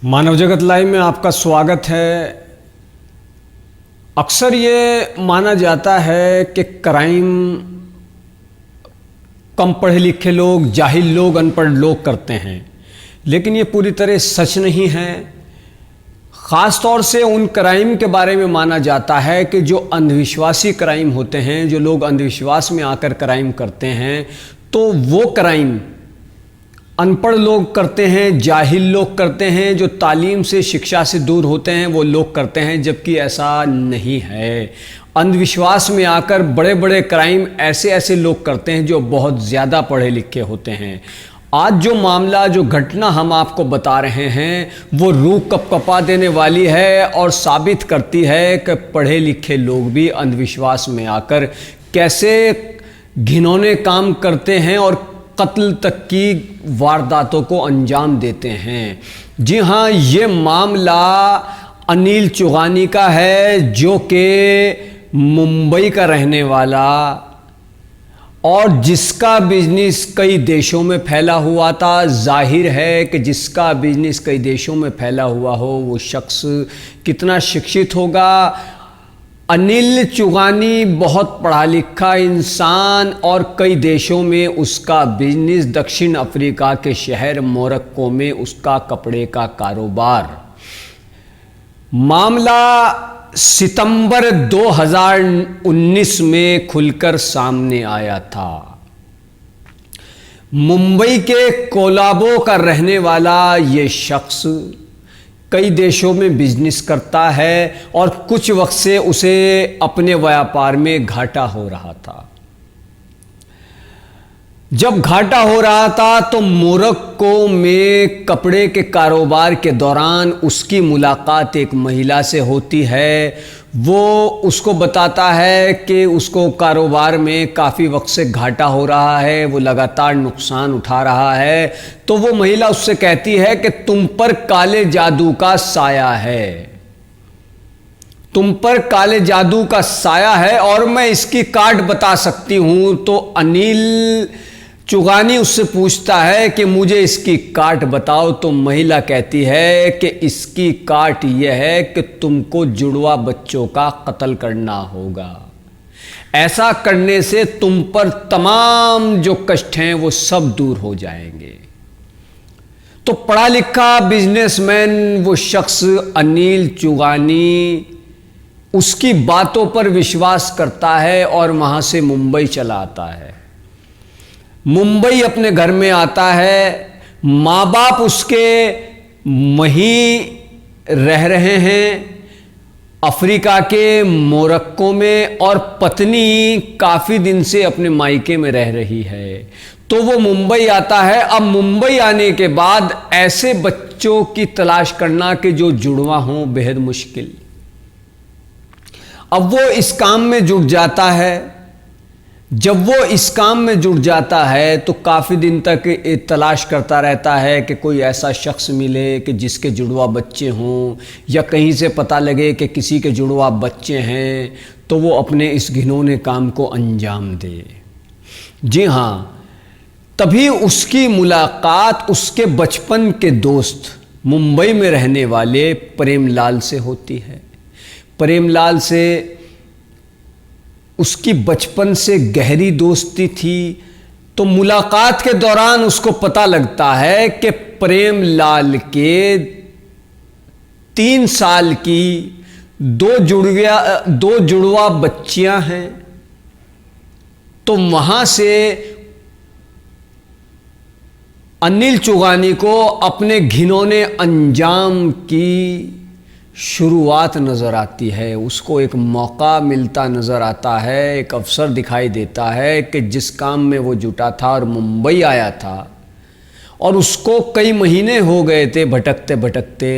मानव जगत लाइव में आपका स्वागत है। अक्सर ये माना जाता है कि क्राइम कम पढ़े लिखे लोग, जाहिल लोग, अनपढ़ लोग करते हैं, लेकिन ये पूरी तरह सच नहीं है। ख़ास तौर से उन क्राइम के बारे में माना जाता है कि जो अंधविश्वासी क्राइम होते हैं, जो लोग अंधविश्वास में आकर क्राइम करते हैं, तो वो क्राइम अनपढ़ लोग करते हैं, जाहिल लोग करते हैं, जो तालीम से, शिक्षा से दूर होते हैं, वो लोग करते हैं, जबकि ऐसा नहीं है। अंधविश्वास में आकर बड़े बड़े क्राइम ऐसे ऐसे लोग करते हैं जो बहुत ज़्यादा पढ़े लिखे होते हैं। आज जो मामला, जो घटना हम आपको बता रहे हैं, वो रूह कपकपा देने वाली है और साबित करती है कि पढ़े लिखे लोग भी अंधविश्वास में आकर कैसे घिनौने काम करते हैं और कत्ल तक की वारदातों को अंजाम देते हैं। जी हाँ, ये मामला अनिल चुगानी का है, जो कि मुंबई का रहने वाला और जिसका बिजनेस कई देशों में फैला हुआ था। जाहिर है कि जिसका बिजनेस कई देशों में फैला हुआ हो, वो शख्स कितना शिक्षित होगा। अनिल चुगानी बहुत पढ़ा लिखा इंसान और कई देशों में उसका बिजनेस, दक्षिण अफ्रीका के शहर मोरक्को में उसका कपड़े का कारोबार। मामला सितंबर 2019 में खुलकर सामने आया था। मुंबई के कोलाबो का रहने वाला ये शख्स कई देशों में बिजनेस करता है और कुछ वक्त से उसे अपने व्यापार में घाटा हो रहा था। जब घाटा हो रहा था तो मोरक्को में कपड़े के कारोबार के दौरान उसकी मुलाकात एक महिला से होती है। वो उसको बताता है कि उसको कारोबार में काफ़ी वक्त से घाटा हो रहा है, वो लगातार नुकसान उठा रहा है। तो वो महिला उससे कहती है कि तुम पर काले जादू का साया है, तुम पर काले जादू का साया है और मैं इसकी काट बता सकती हूं। तो अनिल चुगानी उससे पूछता है कि मुझे इसकी काट बताओ। तो महिला कहती है कि इसकी काट यह है कि तुमको जुड़वा बच्चों का कत्ल करना होगा। ऐसा करने से तुम पर तमाम जो कष्ट हैं वो सब दूर हो जाएंगे। तो पढ़ा लिखा बिजनेसमैन वो शख्स अनिल चुगानी उसकी बातों पर विश्वास करता है और वहां से मुंबई चला आता है। मुंबई अपने घर में आता है। माँ बाप उसके वहीं रह रहे हैं अफ्रीका के मोरक्को में, और पत्नी काफ़ी दिन से अपने मायके में रह रही है। तो वो मुंबई आता है। अब मुंबई आने के बाद ऐसे बच्चों की तलाश करना कि जो जुड़वा हों बेहद मुश्किल। अब वो इस काम में जुट जाता है। जब वो इस काम में जुट जाता है तो काफ़ी दिन तक तलाश करता रहता है कि कोई ऐसा शख्स मिले कि जिसके जुड़वा बच्चे हों, या कहीं से पता लगे कि किसी के जुड़वा बच्चे हैं, तो वो अपने इस घिनौने काम को अंजाम दे। जी हाँ, तभी उसकी मुलाकात उसके बचपन के दोस्त मुंबई में रहने वाले प्रेमलाल से होती है। प्रेमलाल से उसकी बचपन से गहरी दोस्ती थी। तो मुलाकात के दौरान उसको पता लगता है कि प्रेमलाल के 3 साल की दो जुड़वा बच्चियां हैं। तो वहां से अनिल चुगानी को अपने घिनौने अंजाम की शुरुआत नज़र आती है। उसको एक मौका मिलता नज़र आता है, एक अवसर दिखाई देता है कि जिस काम में वो जुटा था और मुंबई आया था, और उसको कई महीने हो गए थे भटकते भटकते।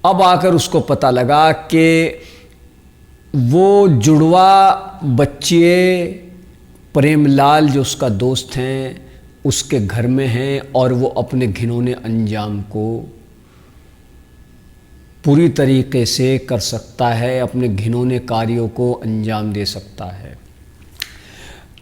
अब आकर उसको पता लगा कि वो जुड़वा बच्चे प्रेमलाल जो उसका दोस्त हैं उसके घर में हैं, और वो अपने घिनौने अंजाम को पूरी तरीके से कर सकता है, अपने घिनौने कार्यों को अंजाम दे सकता है।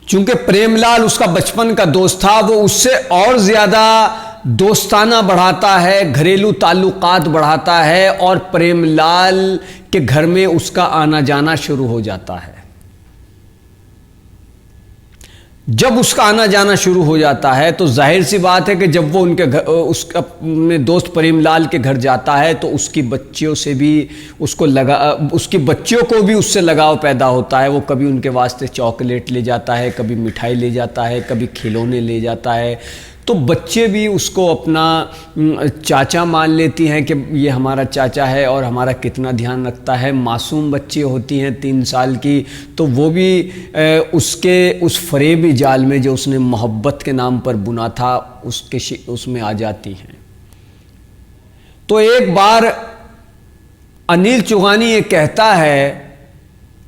चूंकि प्रेमलाल उसका बचपन का दोस्त था, वो उससे और ज़्यादा दोस्ताना बढ़ाता है, घरेलू ताल्लुकात बढ़ाता है और प्रेमलाल के घर में उसका आना जाना शुरू हो जाता है। जब उसका आना जाना शुरू हो जाता है तो जाहिर सी बात है कि जब वो उनके घर अपने दोस्त प्रेमलाल के घर जाता है तो उसकी बच्चियों से भी उसकी बच्चियों को भी उससे लगाव पैदा होता है। वो कभी उनके वास्ते चॉकलेट ले जाता है, कभी मिठाई ले जाता है, कभी खिलौने ले जाता है। तो बच्चे भी उसको अपना चाचा मान लेती हैं कि ये हमारा चाचा है और हमारा कितना ध्यान रखता है। मासूम बच्ची होती हैं 3 साल की, तो वो भी उसके उस फरेबी जाल में जो उसने मोहब्बत के नाम पर बुना था उसमें आ जाती हैं। तो एक बार अनिल चुगानी ये कहता है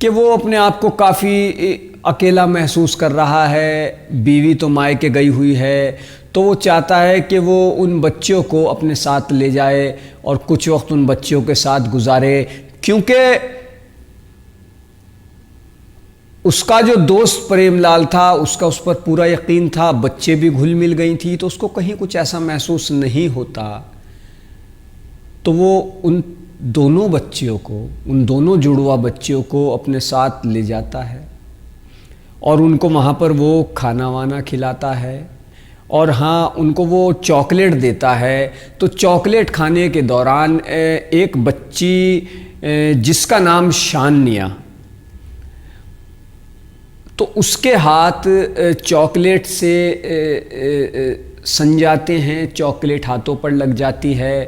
कि वो अपने आप को काफ़ी अकेला महसूस कर रहा है, बीवी तो मायके गई हुई है, तो वो चाहता है कि वो उन बच्चियों को अपने साथ ले जाए और कुछ वक्त उन बच्चियों के साथ गुजारे, क्योंकि उसका जो दोस्त प्रेमलाल था उसका उस पर पूरा यकीन था, बच्चे भी घुल मिल गई थी, तो उसको कहीं कुछ ऐसा महसूस नहीं होता। तो वो उन दोनों बच्चियों को, उन दोनों जुड़वा बच्चियों को अपने साथ ले जाता है और उनको वहाँ पर वो खाना वाना खिलाता है और हाँ, उनको वो चॉकलेट देता है। तो चॉकलेट खाने के दौरान एक बच्ची जिसका नाम शानिया, तो उसके हाथ चॉकलेट से सन जाते हैं, चॉकलेट हाथों पर लग जाती है।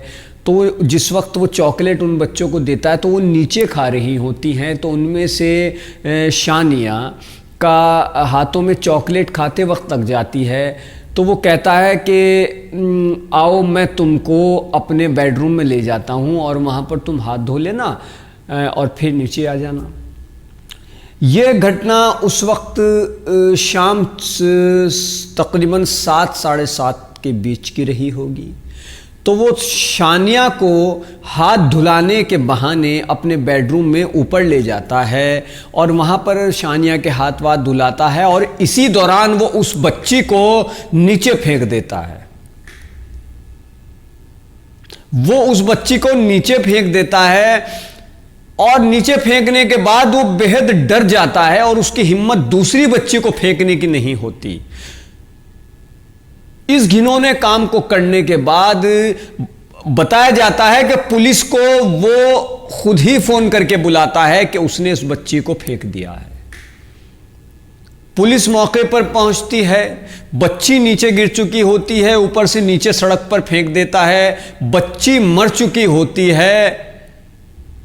तो जिस वक्त वो चॉकलेट उन बच्चों को देता है तो वो नीचे खा रही होती हैं, तो उनमें से शानिया का हाथों में चॉकलेट खाते वक्त लग जाती है। तो वो कहता है कि आओ मैं तुमको अपने बेडरूम में ले जाता हूँ और वहाँ पर तुम हाथ धो लेना और फिर नीचे आ जाना। ये घटना उस वक्त शाम तकरीबन 7 साढ़े 7 के बीच की रही होगी। तो वो शानिया को हाथ धुलाने के बहाने अपने बेडरूम में ऊपर ले जाता है और वहाँ पर शानिया के हाथ वाथ धुलाता है और इसी दौरान वो उस बच्ची को नीचे फेंक देता है। वो उस बच्ची को नीचे फेंक देता है और नीचे फेंकने के बाद वो बेहद डर जाता है और उसकी हिम्मत दूसरी बच्ची को फेंकने की नहीं होती। इस घिनौने काम को करने के बाद बताया जाता है कि पुलिस को वो खुद ही फोन करके बुलाता है कि उसने इस बच्ची को फेंक दिया है। पुलिस मौके पर पहुंचती है, बच्ची नीचे गिर चुकी होती है, ऊपर से नीचे सड़क पर फेंक देता है, बच्ची मर चुकी होती है।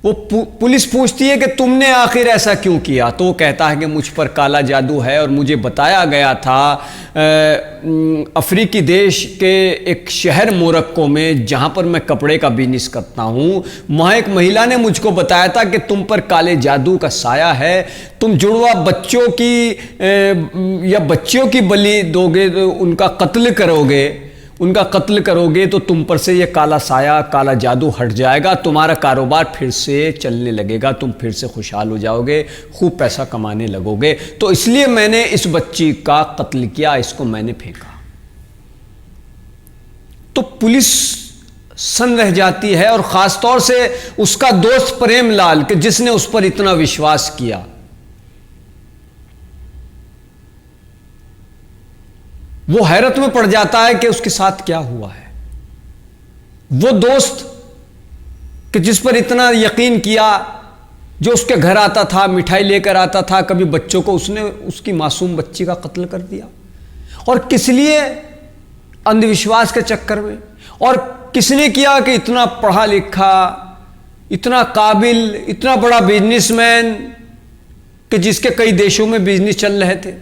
वो पुलिस पूछती है कि तुमने आखिर ऐसा क्यों किया? तो वो कहता है कि मुझ पर काला जादू है और मुझे बताया गया था अफ्रीकी देश के एक शहर मोरक्को में, जहाँ पर मैं कपड़े का बिजनेस करता हूँ, वहाँ एक महिला ने मुझको बताया था कि तुम पर काले जादू का साया है, तुम जुड़वा बच्चों की या बच्चियों की बलि दोगे, उनका कत्ल करोगे तो तुम पर से ये काला साया, काला जादू हट जाएगा, तुम्हारा कारोबार फिर से चलने लगेगा, तुम फिर से खुशहाल हो जाओगे, खूब पैसा कमाने लगोगे। तो इसलिए मैंने इस बच्ची का कत्ल किया, इसको मैंने फेंका। तो पुलिस सन रह जाती है और ख़ास तौर से उसका दोस्त प्रेमलाल कि जिसने उस पर इतना विश्वास किया। वो हैरत में पड़ जाता है कि उसके साथ क्या हुआ है। वो दोस्त कि जिस पर इतना यकीन किया, जो उसके घर आता था, मिठाई लेकर आता था कभी बच्चों को, उसने उसकी मासूम बच्ची का कत्ल कर दिया। और किस लिए? अंधविश्वास के चक्कर में। और किसने किया? कि इतना पढ़ा लिखा, इतना काबिल, इतना बड़ा बिजनेसमैन कि जिसके कई देशों में बिजनेस चल रहे थे,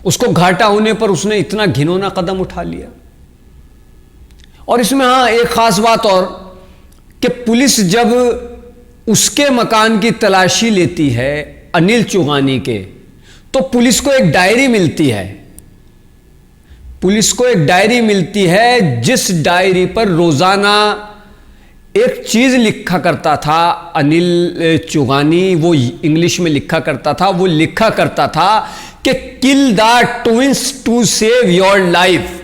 उसको घाटा होने पर उसने इतना घिनौना कदम उठा लिया। और इसमें हाँ एक खास बात और कि पुलिस जब उसके मकान की तलाशी लेती है अनिल चुगानी के, तो पुलिस को एक डायरी मिलती है। पुलिस को एक डायरी मिलती है जिस डायरी पर रोजाना एक चीज लिखा करता था अनिल चुगानी। वो इंग्लिश में लिखा करता था। वो लिखा करता था कि kill the twins to save your life.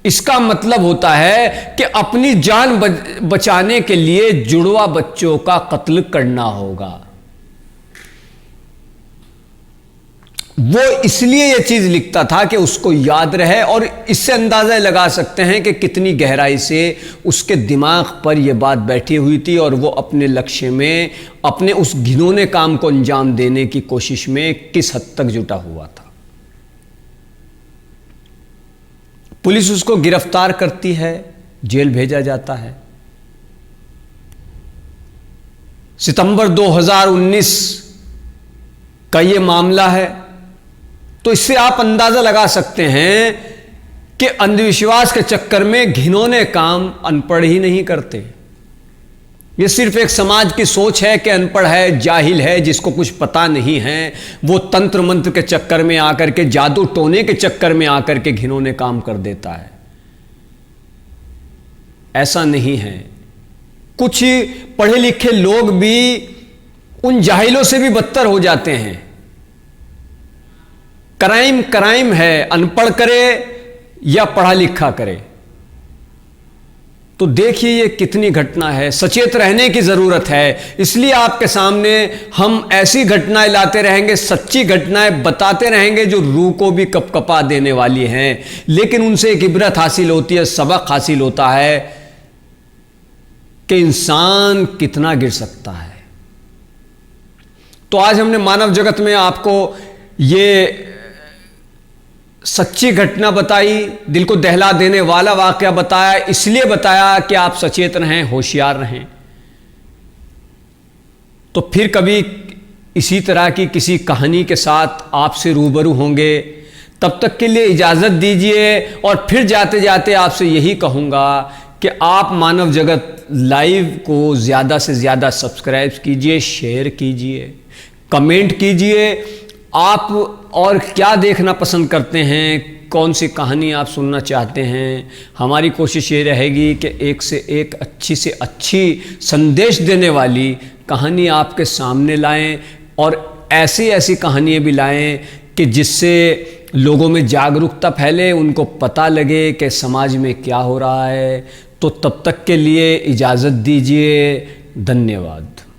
इसका मतलब होता है कि अपनी जान बचाने के लिए जुड़वा बच्चों का कत्ल करना होगा। वो इसलिए ये चीज लिखता था कि उसको याद रहे, और इससे अंदाजा लगा सकते हैं कि कितनी गहराई से उसके दिमाग पर यह बात बैठी हुई थी और वो अपने लक्ष्य में, अपने उस घिनौने काम को अंजाम देने की कोशिश में किस हद तक जुटा हुआ था। पुलिस उसको गिरफ्तार करती है, जेल भेजा जाता है। सितंबर 2019 का यह मामला है। तो इससे आप अंदाजा लगा सकते हैं कि अंधविश्वास के चक्कर में घिनौने काम अनपढ़ ही नहीं करते। यह सिर्फ एक समाज की सोच है कि अनपढ़ है, जाहिल है, जिसको कुछ पता नहीं है, वो तंत्र मंत्र के चक्कर में आकर के, जादू टोने के चक्कर में आकर के घिनौने काम कर देता है। ऐसा नहीं है। कुछ पढ़े लिखे लोग भी उन जाहिलों से भी बदतर हो जाते हैं। क्राइम क्राइम है, अनपढ़ करे या पढ़ा लिखा करे। तो देखिए ये कितनी घटना है। सचेत रहने की जरूरत है। इसलिए आपके सामने हम ऐसी घटनाएं लाते रहेंगे, सच्ची घटनाएं बताते रहेंगे जो रूह को भी कपकपा देने वाली हैं, लेकिन उनसे एक इबरत हासिल होती है, सबक हासिल होता है कि इंसान कितना गिर सकता है। तो आज हमने मानव जगत में आपको ये सच्ची घटना बताई, दिल को दहला देने वाला वाकया बताया। इसलिए बताया कि आप सचेत रहें, होशियार रहें। तो फिर कभी इसी तरह की किसी कहानी के साथ आपसे रूबरू होंगे। तब तक के लिए इजाज़त दीजिए, और फिर जाते जाते आपसे यही कहूँगा कि आप मानव जगत लाइव को ज़्यादा से ज़्यादा सब्सक्राइब कीजिए, शेयर कीजिए, कमेंट कीजिए। आप और क्या देखना पसंद करते हैं, कौन सी कहानी आप सुनना चाहते हैं। हमारी कोशिश ये रहेगी कि एक से एक अच्छी से अच्छी संदेश देने वाली कहानी आपके सामने लाएं, और ऐसी ऐसी कहानियाँ भी लाएं कि जिससे लोगों में जागरूकता फैले, उनको पता लगे कि समाज में क्या हो रहा है। तो तब तक के लिए इजाज़त दीजिए। धन्यवाद।